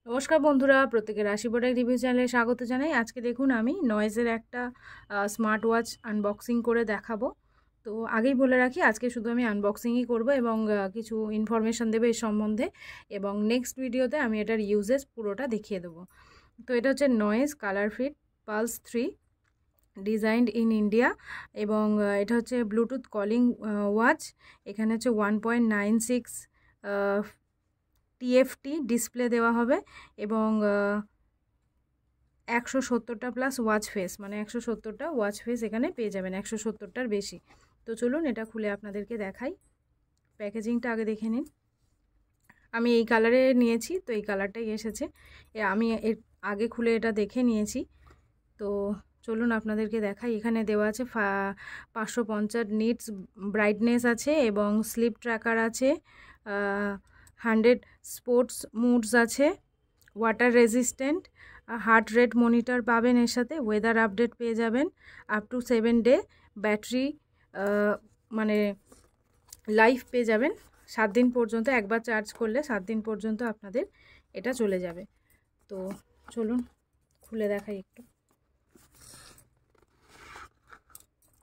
নমস্কার বন্ধুরা, প্রত্যেকের রাশি প্রোডাক্ট রিভিউ চ্যানেলে স্বাগত জানাই। আজকে দেখুন আমি নয়েজের একটা স্মার্ট ওয়াচ আনবক্সিং করে দেখাবো। তো আগেই বলে রাখি, আজকে শুধু আমি আনবক্সিংই করব এবং কিছু ইনফরমেশান দেবে এর সম্বন্ধে, এবং নেক্সট ভিডিওতে আমি এটার ইউজেস পুরোটা দেখিয়ে দেবো। তো এটা হচ্ছে noise colour fit pulse 3, designed in India, এবং এটা হচ্ছে ব্লুটুথ কলিং ওয়াচ। এখানে হচ্ছে 1.96 TFT ডিসপ্লে দেওয়া হবে, এবং 170টা প্লাস ওয়াচ ফেস, মানে 170টা ওয়াচ ফেস এখানে পেয়ে যাবেন, 170টার বেশি। তো চলুন এটা খুলে আপনাদেরকে দেখাই। প্যাকেজিংটা আগে দেখে নিন। আমি এই কালারে নিয়েছি, তো এই কালারটাই এসেছে। আমি এর আগে খুলে এটা দেখে নিয়েছি। তো চলুন আপনাদেরকে দেখাই। এখানে দেওয়া আছে 550 নিটস ব্রাইটনেস আছে, এবং স্লিপ ট্র্যাকার আছে, 100 স্পোর্টস মুডস আছে, water resistant, heart rate monitor পাবেন এর সাথে, ওয়েদার আপডেট পেয়ে যাবেন, আপ টু 7 ডে ব্যাটারি মানে লাইফ পেয়ে যাবেন 7 দিন পর্যন্ত। একবার চার্জ করলে 7 দিন পর্যন্ত আপনাদের এটা চলে যাবে। তো চলুন খুলে দেখাই একটু।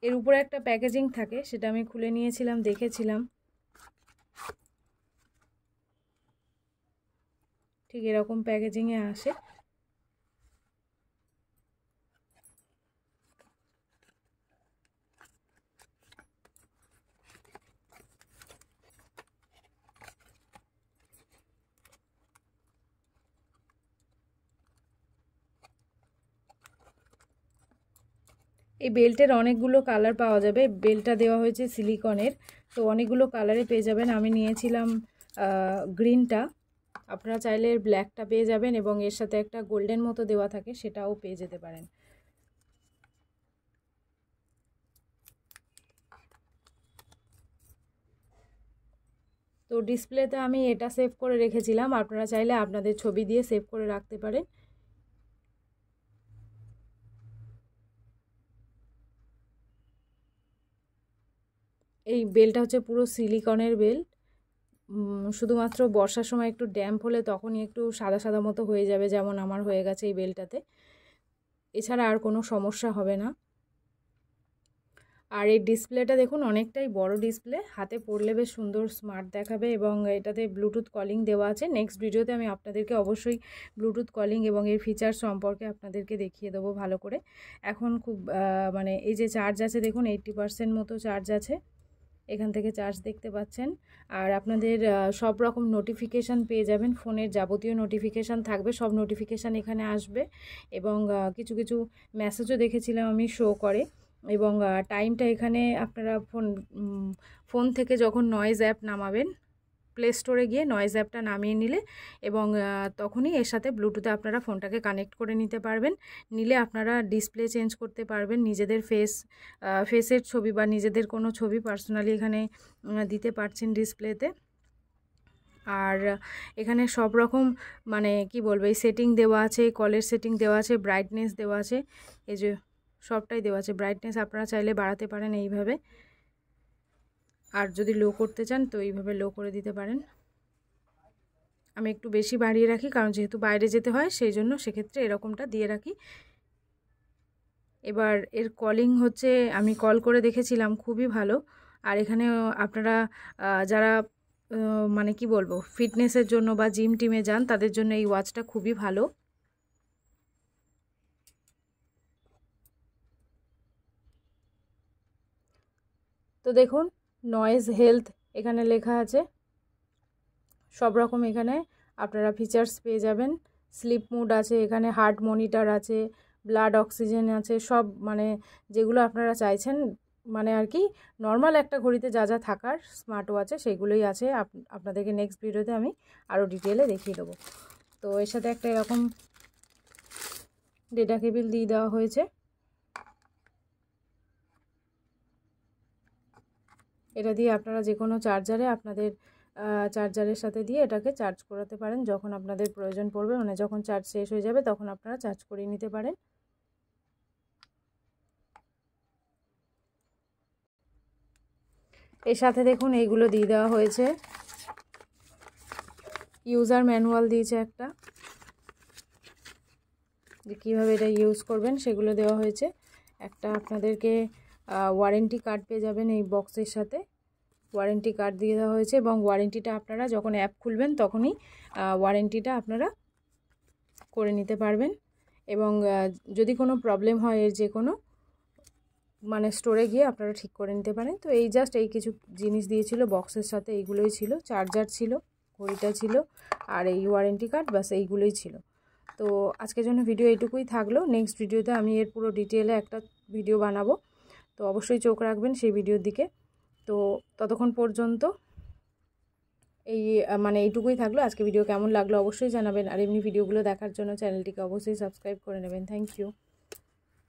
এর উপরে একটা প্যাকেজিং থাকে, সেটা আমি খুলে নিয়েছিলাম, দেখেছিলাম। ঠিক এরকম প্যাকেজিংয়ে আসে। এই বেল্টের অনেকগুলো কালার পাওয়া যাবে। বেল্টটা দেওয়া হয়েছে সিলিকনের, তো অনেকগুলো কালারে পেয়ে যাবেন। আমি নিয়েছিলাম গ্রিনটা, আপনারা চাইলে ব্ল্যাকটা পেয়ে যাবেন, এবং এর সাথে একটা গোল্ডেন মতো দেওয়া থাকে, সেটাও পেয়ে যেতে পারেন। তো ডিসপ্লেতে আমি এটা সেভ করে রেখেছিলাম, আপনারা চাইলে আপনাদের ছবি দিয়ে সেভ করে রাখতে পারেন। এই বেল্টটা হচ্ছে পুরো সিলিকনের বেল্ট। শুধুমাত্র বর্ষার সময় একটু ড্যাম্প হলে তখনই একটু সাদা সাদা মতো হয়ে যাবে, যেমন আমার হয়ে গেছে এই বেল্টটাতে। এছাড়া আর কোনো সমস্যা হবে না। আর এই ডিসপ্লেটা দেখুন অনেকটাই বড় ডিসপ্লে, হাতে পড়লে বেশ সুন্দর স্মার্ট দেখাবে, এবং এটাতে ব্লুটুথ কলিং দেওয়া আছে। নেক্সট ভিডিওতে আমি আপনাদেরকে অবশ্যই ব্লুটুথ কলিং এবং এর ফিচার্স সম্পর্কে আপনাদেরকে দেখিয়ে দেবো ভালো করে। এখন খুব মানে এই যে চার্জ আছে দেখুন, 80% মতো চার্জ আছে, এখান থেকে চার্জ দেখতে পাচ্ছেন। আর আপনাদের সব রকম নোটিফিকেশান পেয়ে যাবেন, ফোনের যাবতীয় নোটিফিকেশান থাকবে, সব নোটিফিকেশান এখানে আসবে, এবং কিছু কিছু মেসেজও দেখেছিলাম আমি শো করে। এবং টাইমটা এখানে আপনারা ফোন থেকে যখন নয়েজ অ্যাপ নামাবেন, প্লে স্টোরে গিয়ে নয়েজ অ্যাপটা নামিয়ে নিলে, এবং তখনই এর সাথে ব্লুটুথে আপনারা ফোনটাকে কানেক্ট করে নিতে পারবেন। নিলে আপনারা ডিসপ্লে চেঞ্জ করতে পারবেন, নিজেদের ফেসের ছবি বা নিজেদের কোনো ছবি পার্সোনালি এখানে দিতে পারছেন ডিসপ্লেতে। আর এখানে সব রকম মানে কি বলবো, এই সেটিং দেওয়া আছে, কলের সেটিং দেওয়া আছে, ব্রাইটনেস দেওয়া আছে, এই যে সবটাই দেওয়া আছে। ব্রাইটনেস আপনারা চাইলে বাড়াতে পারেন এইভাবে, আর যদি লো করতে চান তো এইভাবে লো করে দিতে পারেন। আমি একটু বেশি বাড়িয়ে রাখি, কারণ যেহেতু বাইরে যেতে হয় সেই জন্য সেক্ষেত্রে এরকমটা দিয়ে রাখি। এবার এর কলিং হচ্ছে, আমি কল করে দেখেছিলাম, খুবই ভালো। আর এখানে আপনারা যারা মানে কি বলবো ফিটনেসের জন্য বা জিম টিমে যান, তাদের জন্য এই ওয়াচটা খুবই ভালো। তো দেখুন নয়েজ হেলথ এখানে লেখা আছে, সব রকম এখানে আপনারা ফিচার্স পেয়ে যাবেন। স্লিপ মুড আছে, এখানে হার্ট মনিটর আছে, ব্লাড অক্সিজেন আছে, সব মানে যেগুলো আপনারা চাইছেন, মানে আর কি নর্মাল একটা ঘড়িতে যা যা থাকার স্মার্ট ওয়াচে সেগুলোই আছে। আপনাদেরকে নেক্সট ভিডিওতে আমি আরও ডিটেলে দেখিয়ে দেবো। তো এর সাথে একটা এরকম ডেটা কেবিল দিয়ে দেওয়া হয়েছে। এটা দিয়ে আপনারা যে কোনো চার্জারে আপনাদের চার্জারের সাথে দিয়ে এটাকে চার্জ করাতে পারেন যখন আপনাদের প্রয়োজন পড়বে, মানে যখন চার্জ শেষ হয়ে যাবে তখন আপনারা চার্জ করিয়ে নিতে পারেন। এর সাথে দেখুন এইগুলো দিয়ে দেওয়া হয়েছে, ইউজার ম্যানুয়াল দিয়েছে একটা, যে কীভাবে এটা ইউজ করবেন সেগুলো দেওয়া হয়েছে। একটা আপনাদেরকে ওয়ারেন্টি কার্ড পেয়ে যাবেন এই বক্সের সাথে, ওয়ারেন্টি কার্ড দিয়ে দেওয়া হয়েছে এবং ওয়ারেন্টিটা আপনারা যখন অ্যাপ খুলবেন তখনই ওয়ারেন্টিটা আপনারা করে নিতে পারবেন। এবং যদি কোনো প্রবলেম হয় এর যে কোনো মানে স্টোরে গিয়ে আপনারা ঠিক করে নিতে পারেন। তো এই জাস্ট এই কিছু জিনিস দিয়েছিল বক্সের সাথে, এইগুলোই ছিল, চার্জার ছিল, ঘড়িটা ছিল আর এই ওয়ারেন্টি কার্ড, বাস এইগুলোই ছিল। তো আজকের জন্য ভিডিও এইটুকুই থাকলো। নেক্সট ভিডিওতে আমি এর পুরো ডিটেলে একটা ভিডিও বানাবো, তো অবশ্যই চোখ রাখবেন সেই ভিডিওর দিকে। তো ততক্ষণ পর্যন্ত এই মানে এইটুকুই থাকলো। আজকে ভিডিও কেমন লাগলো অবশ্যই জানাবেন, আর এমনি ভিডিওগুলো দেখার জন্য চ্যানেলটিকে অবশ্যই সাবস্ক্রাইব করে নেবেন। Thank you.